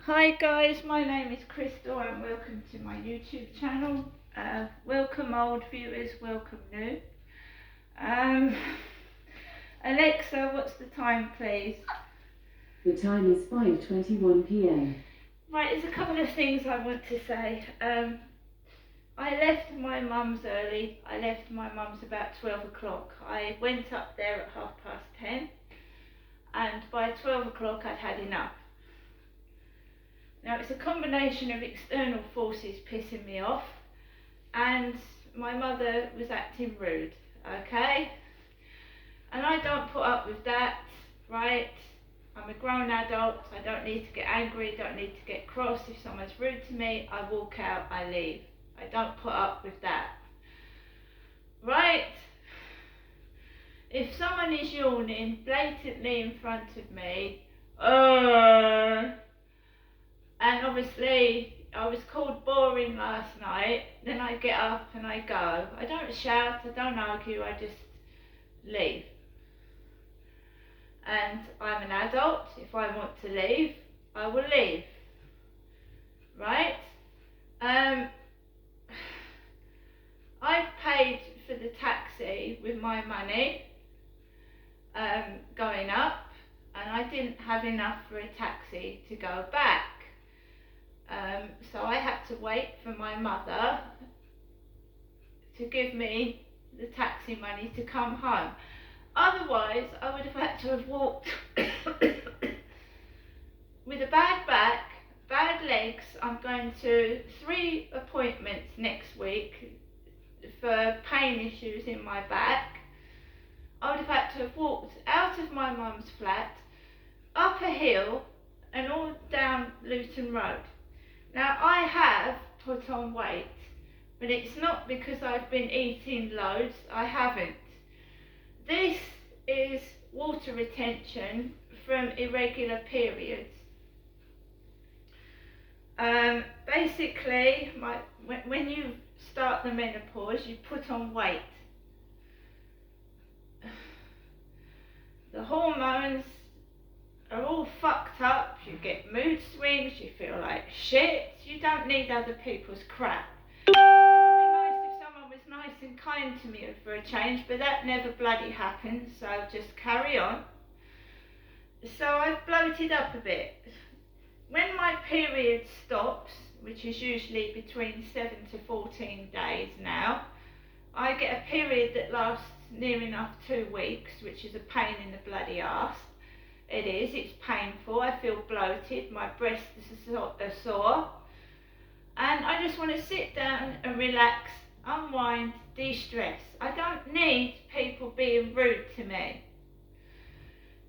Hi guys, my name is Crystal and welcome to my YouTube channel. Welcome old viewers, welcome new. Um, Alexa, what's the time please? The time is 5:21 p.m. Right, there's a couple of things I want to say. I left my mum's early. I left my mum's about 12 o'clock. I went up there at 10:30 and by 12 o'clock I'd had enough. Now it's a combination of external forces pissing me off and my mother was acting rude, okay? And I don't put up with that, right? I'm a grown adult, I don't need to get angry, don't need to get cross. If someone's rude to me, I walk out, I leave. I don't put up with that, right? If someone is yawning blatantly in front of me, and obviously I was called boring last night, then I get up and I go. I don't shout, I don't argue, I just leave. And I'm an adult. If I want to leave, I will leave. Right? I paid for the taxi with my money going up, and I didn't have enough for a taxi to go back. So I had to wait for my mother to give me the taxi money to come home. Otherwise, I would have had to have walked with a bad back, bad legs. I'm going to 3 appointments next week for pain issues in my back. I would have had to have walked out of my mum's flat, up a hill, and all down Luton Road. Now, I have put on weight, but it's not because I've been eating loads. I haven't. This is water retention from irregular periods. Basically, when you start the menopause, you put on weight. The hormones are all fucked up, you get mood swings, you feel like shit, you don't need other people's crap. It would be nice if someone was nice and kind to me for a change, but that never bloody happens, so just carry on. So I've bloated up a bit. When my period stops, which is usually between 7 to 14 days now, I get a period that lasts near enough 2 weeks, which is a pain in the bloody arse. It is, it's painful, I feel bloated, my breasts are sore, and I just want to sit down and relax, unwind, de-stress. I don't need people being rude to me.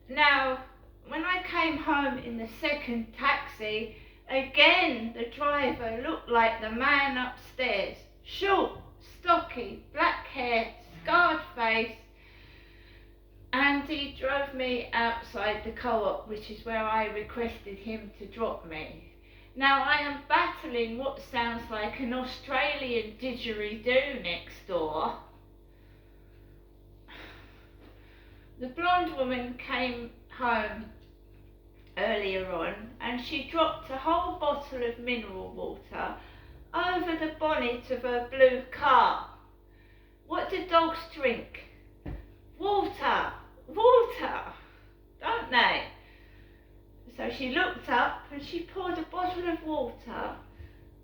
Now, when I came home in the second taxi, again the driver looked like the man upstairs. Short, stocky, black hair, scarred face, and he drove me outside the co-op, which is where I requested him to drop me. Now I am battling what sounds like an Australian didgeridoo next door. The blonde woman came home earlier on and she dropped a whole bottle of mineral water over the bonnet of her blue car. What do dogs drink? Water, don't they? So she looked up and she poured a bottle of water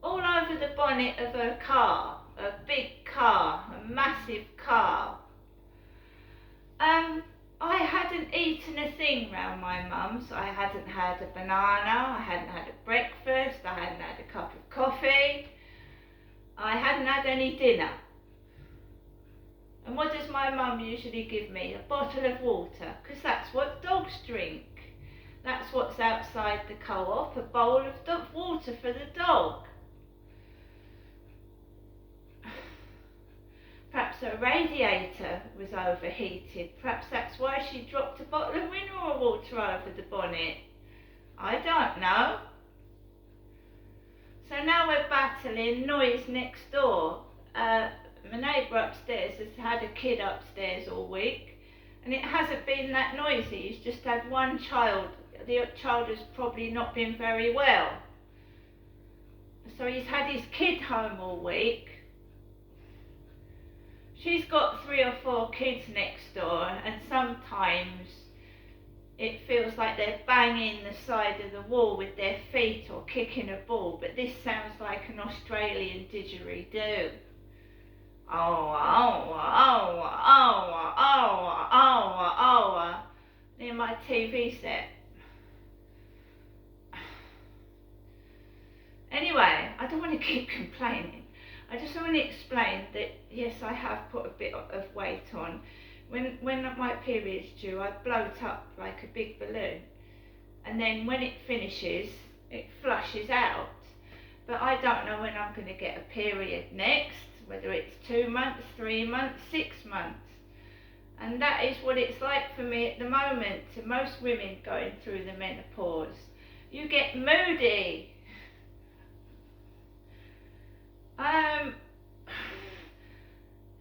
all over the bonnet of her car, a big car, a massive car. I hadn't eaten a thing round my mum's. I hadn't had a banana, I hadn't had a breakfast, I hadn't had a cup of coffee, I hadn't had any dinner. And what does my mum usually give me? A bottle of water, because that's what dogs drink. That's what's outside the co-op, a bowl of water for the dog. Perhaps her radiator was overheated. Perhaps that's why she dropped a bottle of mineral water over the bonnet. I don't know. So now we're battling noise next door. My neighbour upstairs has had a kid upstairs all week, and it hasn't been that noisy. He's just had one child the child has probably not been very well. So he's had his kid home all week. She's got 3 or 4 kids next door, and sometimes it feels like they're banging the side of the wall with their feet or kicking a ball, but this sounds like an Australian didgeridoo. Near my TV set. Anyway, I don't want to keep complaining. I just want to explain that yes, I have put a bit of weight on. When my period's due, I bloat up like a big balloon, and then when it finishes, it flushes out. But I don't know when I'm going to get a period next, whether it's 2 months, 3 months, 6 months. And that is what it's like for me at the moment. To most women going through the menopause, you get moody.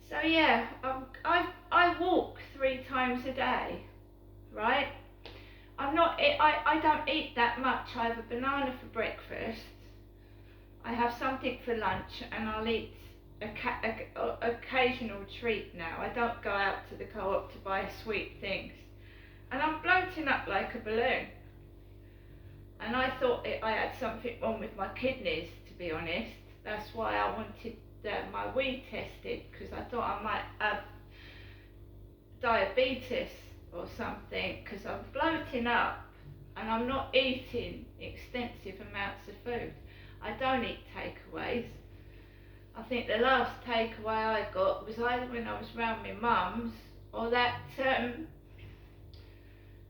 So yeah, I walk 3 times a day, right? I don't eat that much. I have a banana for breakfast. I have something for lunch, and I'll eat occasional treat now. I don't go out to the co-op to buy sweet things. And I'm bloating up like a balloon. And I thought I had something wrong with my kidneys, to be honest. That's why I wanted my wee tested, because I thought I might have diabetes or something, because I'm bloating up and I'm not eating extensive amounts of food. I don't eat takeaways. I think the last takeaway I got was either when I was round my mum's or that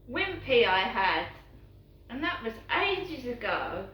Wimpy I had, and that was ages ago.